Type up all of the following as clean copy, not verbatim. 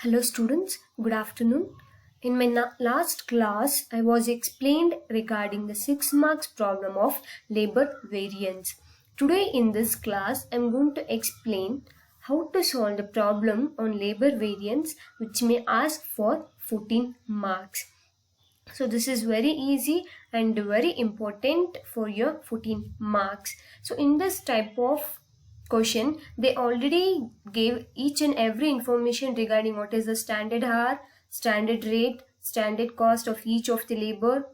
Hello students, good afternoon. In my last class, I was explained regarding the 6 marks problem of labor variance. Today in this class, I am going to explain how to solve the problem on labor variance which may ask for 14 marks. So this is very easy and very important for your 14 marks. So in this type of question, they already gave each and every information regarding what is the standard hour, standard rate, standard cost of each of the labor,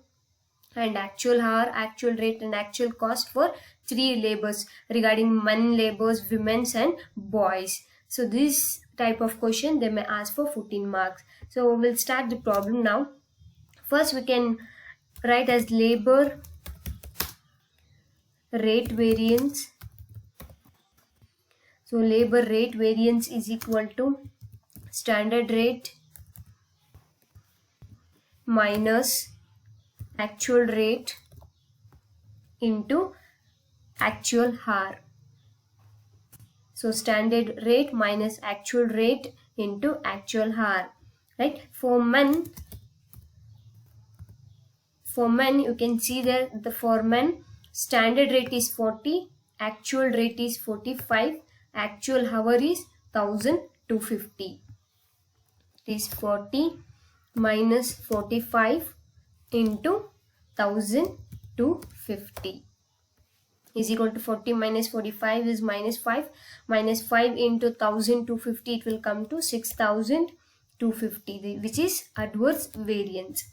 and actual hour, actual rate, and actual cost for 3 labors regarding men labors, women's, and boys. So this type of question they may ask for 14 marks. So we'll start the problem now. First we can write as labor rate variance. So labor rate variance is equal to standard rate minus actual rate into actual hour. So standard rate minus actual rate into actual hour. Right? For men you can see that for men standard rate is 40, actual rate is 45, actual hour is 1250. It is 40 minus 45 into 1250 is equal to 40 minus 45 is minus 5. Minus 5 into 1250, it will come to 6250, which is adverse variance.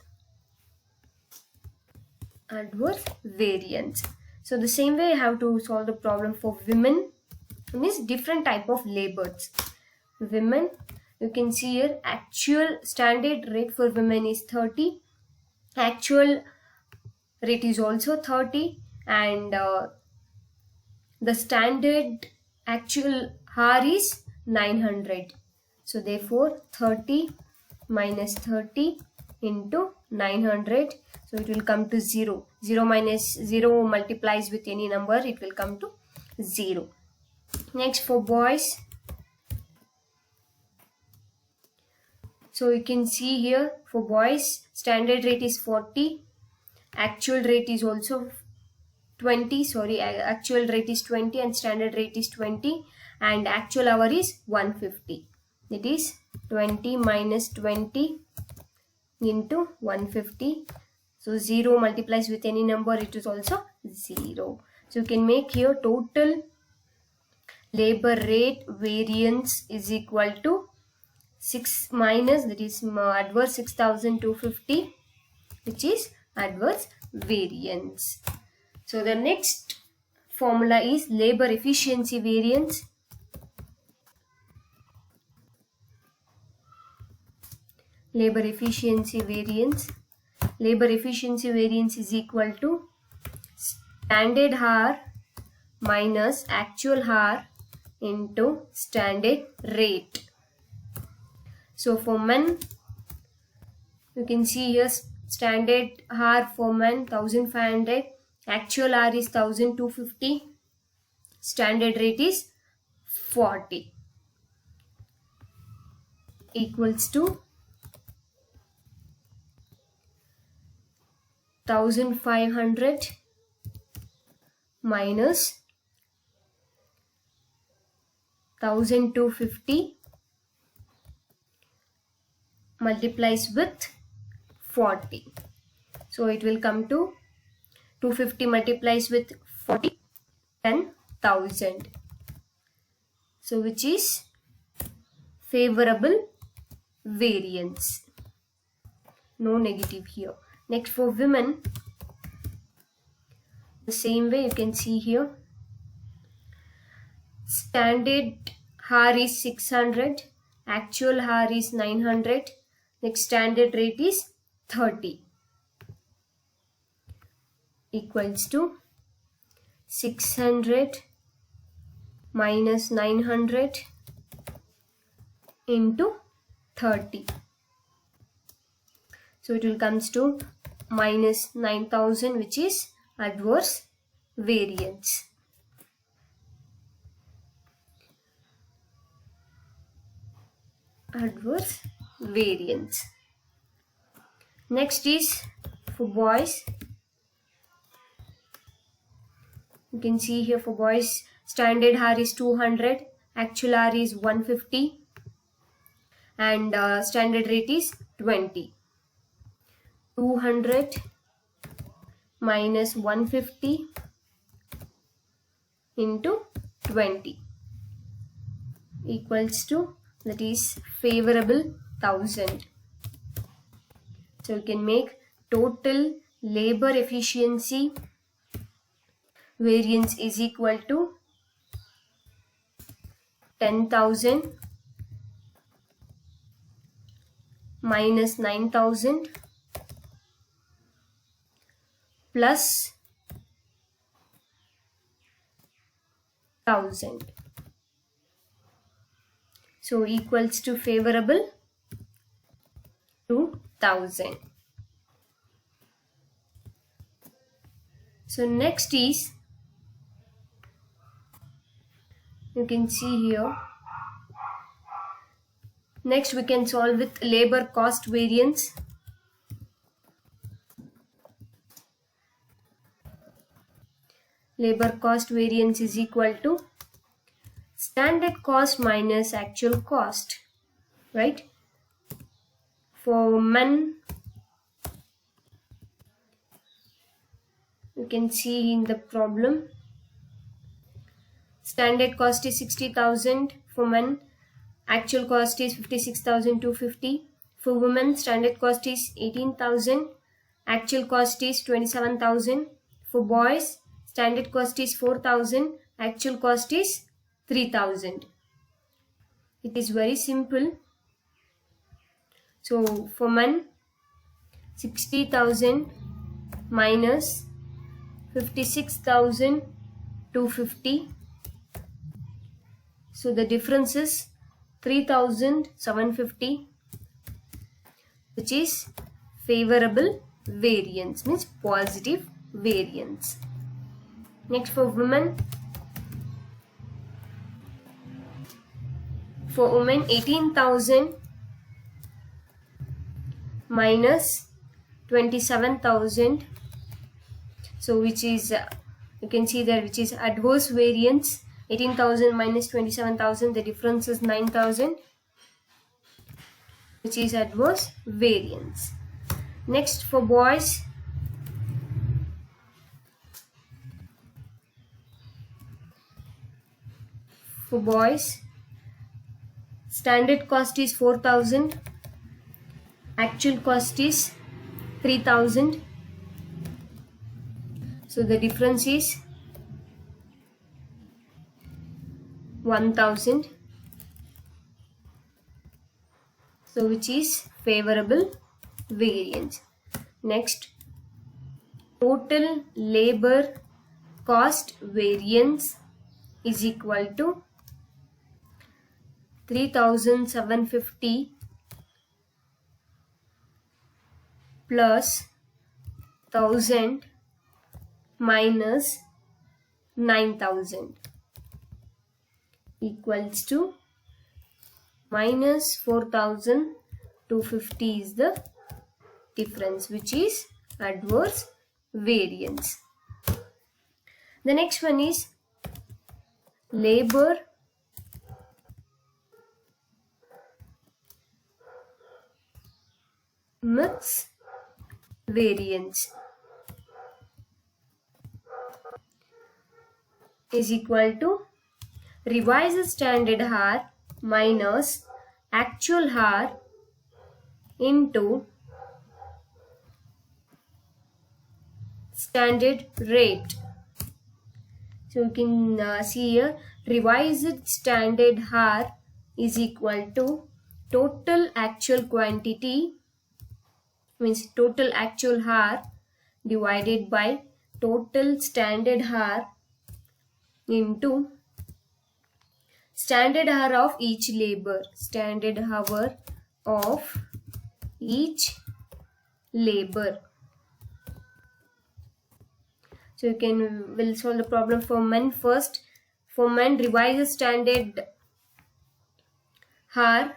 So the same way I have to solve the problem for women. Means different type of labors. Women, you can see here actual standard rate for women is 30, actual rate is also 30, and the standard actual hour is 900. So therefore 30 minus 30 into 900, so it will come to 0. 0 minus 0 multiplies with any number, it will come to 0. Next for boys, so you can see here for boys standard rate is 40, actual rate is also 20, actual rate is 20 and standard rate is 20, and actual hour is 150. It is 20 minus 20 into 150. So 0 multiplies with any number, it is also 0. So you can make here total labor rate variance is equal to 6 minus, that is adverse 6250, which is adverse variance. So the next formula is labor efficiency variance. Labor efficiency variance is equal to standard hour minus actual hour into standard rate. So for men, you can see here standard hour for men 1500, actual hour is 1250, standard rate is 40, equals to 1500 minus 1250 multiplies with 40. So it will come to 250 multiplies with 40, 10,000. So which is favorable variance. No negative here. Next for women, the same way you can see here. Standard hour is 600, actual hour is 900, next standard rate is 30, equals to 600 minus 900 into 30. So it will comes to minus 9000, which is adverse variance. adverse variance. Next is for boys. You can see here for boys, standard hour is 200, actual hour is 150, and standard rate is 20. 200 minus 150 into 20 equals to, that is favorable 1000. So you can make total labor efficiency variance is equal to 10,000 minus 9,000 plus 1,000. So equals to favorable 2,000. So next is, you can see here, next we can solve with labor cost variance. Labor cost variance is equal to standard cost minus actual cost, right? For men, you can see in the problem, standard cost is 60,000 for men, actual cost is 56,250. For women, standard cost is 18,000, actual cost is 27,000. For boys, standard cost is 4,000, actual cost is 3,000. It is very simple. So for men, 60,000 minus 56,250. So the difference is 3,750, which is favorable variance, means positive variance. Next for women, 18,000 minus 27,000. So which is, you can see there, which is adverse variance. 18,000 minus 27,000, the difference is 9,000, which is adverse variance. Next for boys, standard cost is 4,000, actual cost is 3,000. So the difference is 1,000. So which is favorable variance. Next, total labor cost variance is equal to 3,750 plus 1,000 minus 9,000 equals to minus 4,250 is the difference, which is adverse variance. The next one is labor mix variance is equal to revised standard hour minus actual hour into standard rate. So you can see here, revised standard hour is equal to total actual quantity, means total actual hour divided by total standard hour into standard hour of each labor. Standard hour of each labor. So we'll solve the problem for men first. For men, revised standard hour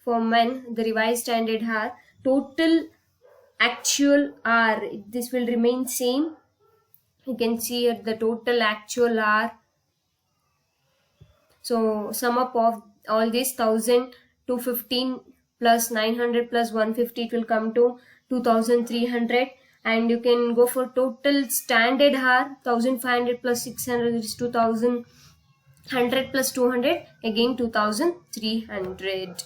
for men, the revised standard hour, total actual hour, this will remain same. You can see here the total actual hour. So sum up of all this 1215 plus 900 plus 150, it will come to 2300. And you can go for total standard hour, 1500 plus 600 is 2100 plus 200, again 2300.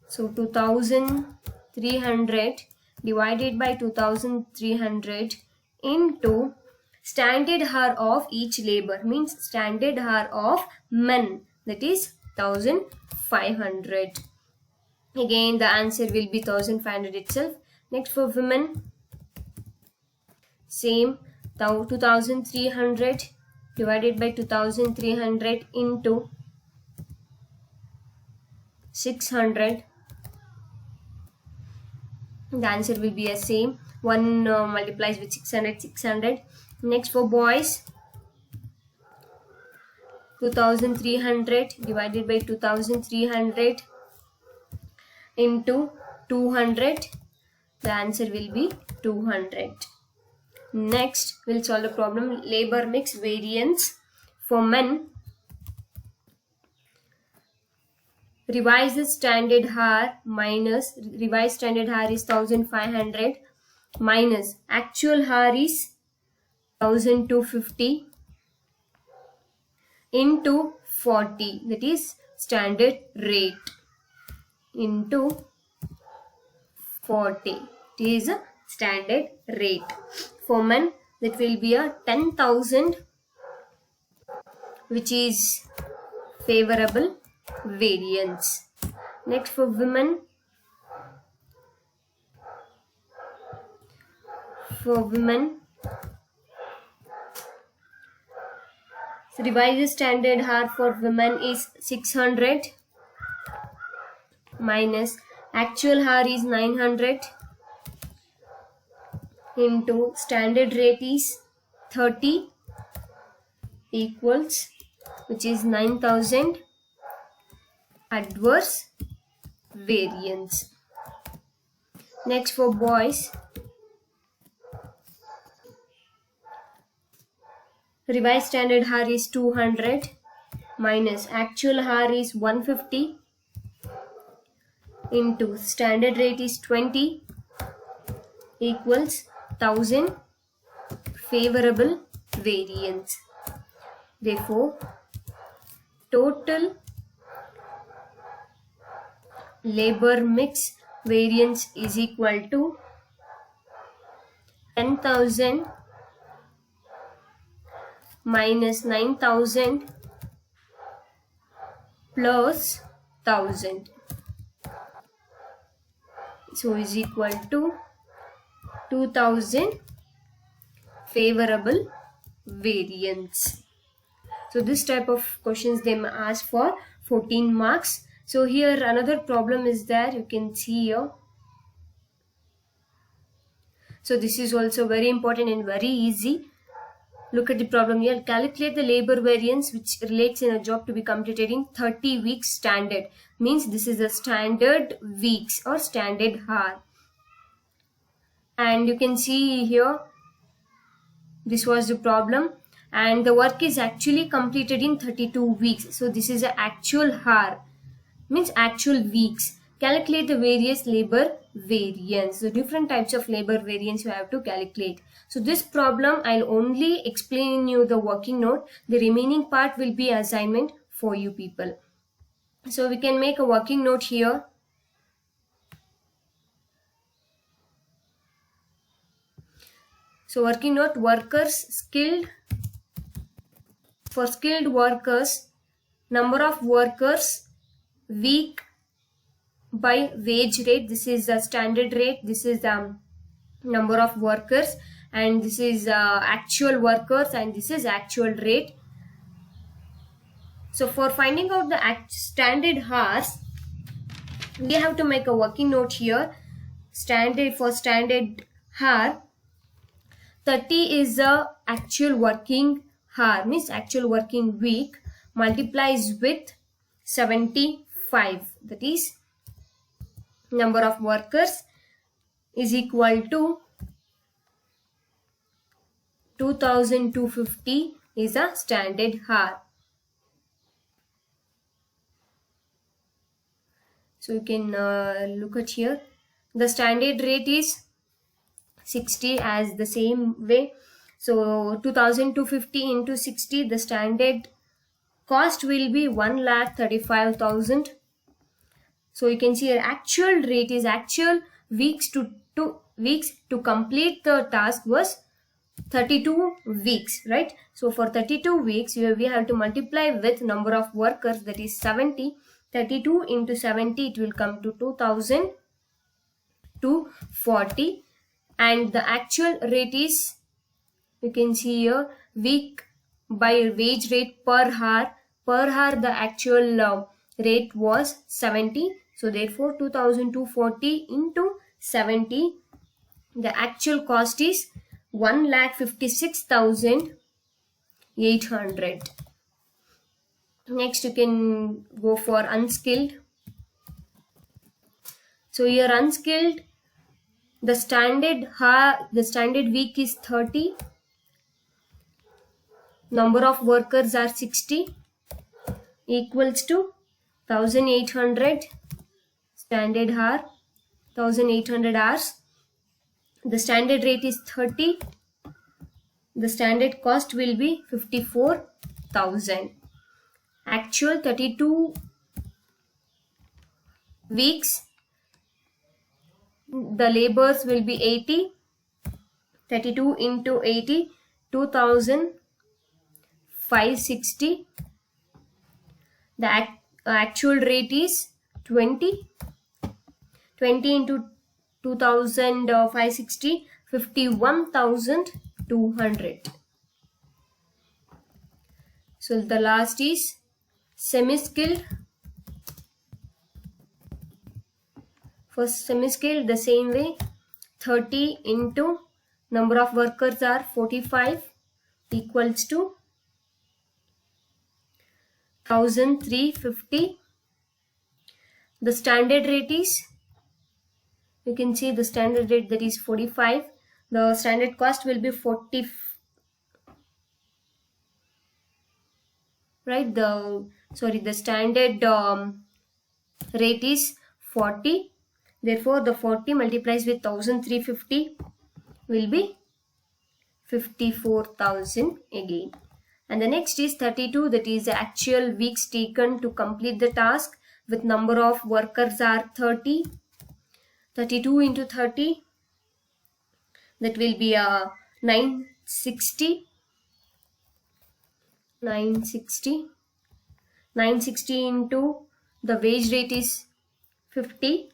So 2300 divided by 2300 into standard hour of each labor, means standard hour of men, that is 1500. Again the answer will be 1500 itself. Next for women, same, 2300 divided by 2300 into 600. The answer will be the same. 1 multiplies with 600. Next for boys, 2300 divided by 2300 into 200. The answer will be 200. Next, we'll solve the problem labor mix variance for men. Revised standard hour minus revised standard hour is 1500 minus actual hour is 1250 into 40, that is standard rate, into 40, it is a standard rate. For men, that will be a 10,000, which is favorable variance. Next for women, so revised standard hour for women is 600 minus actual hour is 900 into standard rate is 30 equals, which is 9000 adverse variance. Next for boys, revised standard hour is 200 minus actual hour is 150 into standard rate is 20 equals 1000 favorable variance. Therefore, total labor mix variance is equal to 10,000 minus 9,000 plus 1000. So is equal to 2000 favorable variance. So this type of questions they may ask for 14 marks. So here another problem is there, you can see here. So this is also very important and very easy. Look at the problem here. Calculate the labor variance which relates in a job to be completed in 30 weeks standard. Means this is a standard weeks or standard hour. And you can see here, this was the problem. And the work is actually completed in 32 weeks. So this is an actual hour. Means actual weeks. Calculate the various labor variance. So different types of labor variance you have to calculate. So this problem I'll only explain you the working note. The remaining part will be assignment for you people. So we can make a working note here. So working note, workers skilled. For skilled workers, number of workers week by wage rate. This is the standard rate. This is the number of workers, and this is actual workers, and this is actual rate. So for finding out the standard hours, we have to make a working note here. Standard, for standard hour, 30 is the actual working hour, means actual working week, multiplies with 75, that is number of workers is equal to 2250 is a standard hour. So you can look at here. The standard rate is 60 as the same way. So 2250 into 60, the standard cost will be 1,35,000. So you can see your actual rate is actual weeks to complete the task was 32 weeks, right? So for 32 weeks, we have to multiply with number of workers, that is 70. 32 into 70, it will come to 2,240. And the actual rate is, you can see here, week by wage rate per hour. Per hour, the actual rate was 70. So therefore, 2,240 into 70, the actual cost is 1,56,800. Next, you can go for unskilled. So here unskilled, the standard week is 30. Number of workers are 60, equals to 1,800 standard hour, 1,800 hours. The standard rate is 30. The standard cost will be 54,000. Actual 32 weeks, the labors will be 80. 32 into 80, 2,560. The actual rate is 20. 20 into 2,560, 51,200. So the last is semi-skilled. For semi-skilled, the same way, 30 into number of workers are 45, equals to 1,350. The standard rate is, you can see the standard rate, that is 45. The standard cost will be 40, right? The standard rate is 40. Therefore, the 40 multiplies with 1,350 will be 54,000 again. And the next is 32, that is the actual weeks taken to complete the task, with number of workers are 30. 32 into 30, that will be 960. 960 into the wage rate is 50.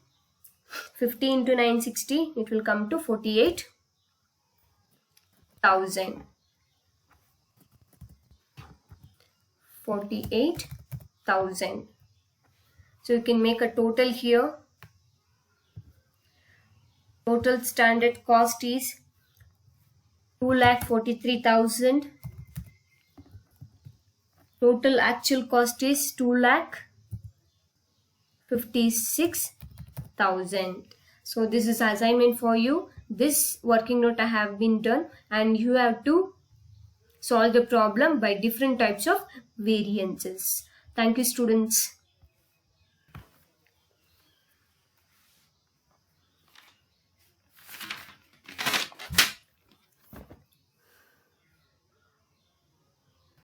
50 into 960, it will come to 48,000. 48,000. So you can make a total here. Total standard cost is 2,43,000. Total actual cost is 2,56,000. So this is assignment for you. This working note I have been done, and you have to solve the problem by different types of variances. Thank you, students.